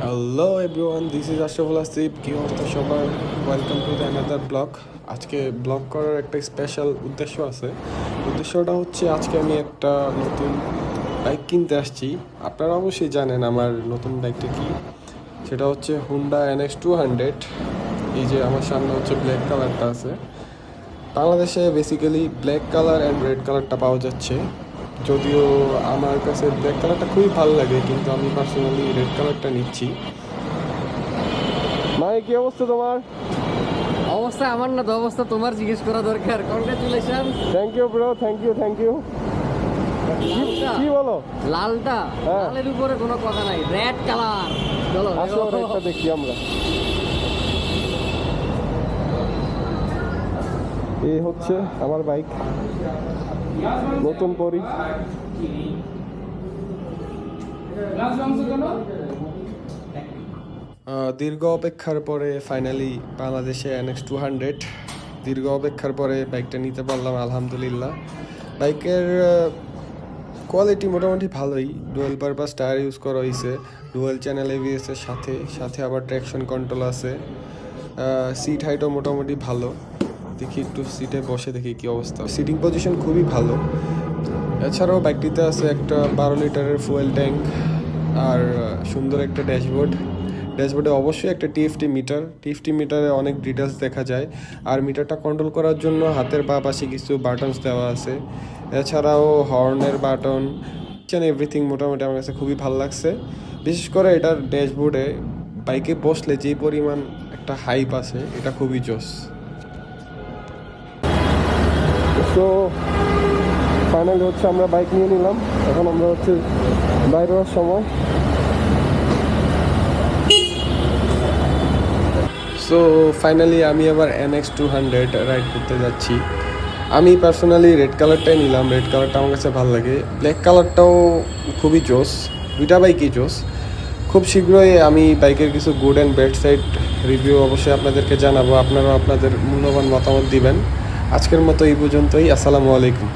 Hello everyone, this is Ashraful Asif. কি অবস্থা সবার? Welcome to the another blog. আজকে ব্লগ করার একটা স্পেশাল উদ্দেশ্য আছে। উদ্দেশ্যটা হচ্ছে আজকে আমি একটা নতুন বাইক কিনতে আসছি। আপনারা অবশ্যই জানেন আমার নতুন বাইকটা কি, সেটা হচ্ছে হুন্ডা NX200। এই যে আমার সামনে হচ্ছে ব্ল্যাক কালারটা আছে। বাংলাদেশে basically black colour and red কালারটা পাওয়া যাচ্ছে, যদিও আমার কাছে ব্ল্যাক কালারটা খুবই ভালো লাগে, কিন্তু আমি পার্সোনালি রেড কালারটা নিচ্ছি। মাই, কি অবস্থা তোমার? অবস্থা আমার না, তো অবস্থা তোমার জিজ্ঞেস করা দরকার। Congratulation. Thank you bro, thank you thank you. কি বলো? লালটা, হ্যাঁ। লালের উপরে কোনো কথা নাই, রেড কালার। চলো আসো রেডটা দেখি আমরা। এই হচ্ছে আমার বাইক, নতুন পরি। দীর্ঘ অপেক্ষার পরে ফাইনালি বাংলাদেশে NX200, দীর্ঘ অপেক্ষার পরে বাইকটা নিতে পারলাম আলহামদুলিল্লাহ। বাইকের কোয়ালিটি মোটামুটি ভালোই। ডুয়েল পারপাস টায়ার ইউজ করা হয়েছে, ডুয়েল চ্যানেল ABS এর সাথে সাথে আবার ট্র্যাকশন কন্ট্রোল আছে। সিট হাইটও মোটামুটি ভালো। দেখি একটু সিটে বসে দেখি কি অবস্থা। সিটিং পজিশন খুবই ভালো। এছাড়াও বাইকটিতে আছে একটা 12 লিটারের ফুয়েল ট্যাঙ্ক আর সুন্দর একটা ড্যাশবোর্ড। ড্যাশবোর্ডে অবশ্যই একটা TFT মিটারে অনেক ডিটেলস দেখা যায়। আর মিটারটা কন্ট্রোল করার জন্য হাতের বাঁ পাশে কিছু বাটনস দেওয়া আছে। এছাড়াও হর্নের বাটন, এভরিথিং মোটামুটি আমার কাছে খুবই ভালো লাগছে। বিশেষ করে এটার ড্যাশবোর্ডে বাইকে বসলে যে পরিমাণ একটা হাইপ আছে, এটা খুবই জোস। তো ফাইনালি হচ্ছে আমরা বাইক নিয়ে নিলাম, এখন আমরা হচ্ছে বাইরে হওয়ার সময়। সো ফাইনালি আমি আবার NX200 রাইড করতে যাচ্ছি। আমি পার্সোনালি রেড কালারটাই নিলাম, রেড কালারটা আমার কাছে ভালো লাগে। ব্ল্যাক কালারটাও খুবই জোস, দুইটা বাইকই জোস। খুব শীঘ্রই আমি বাইকের কিছু good and bad side review অবশ্যই আপনাদেরকে জানাবো। আপনারাও আপনাদের মূল্যবান মতামত দিবেন। আজকের মতো এই পর্যন্তই। আসসালামু আলাইকুম।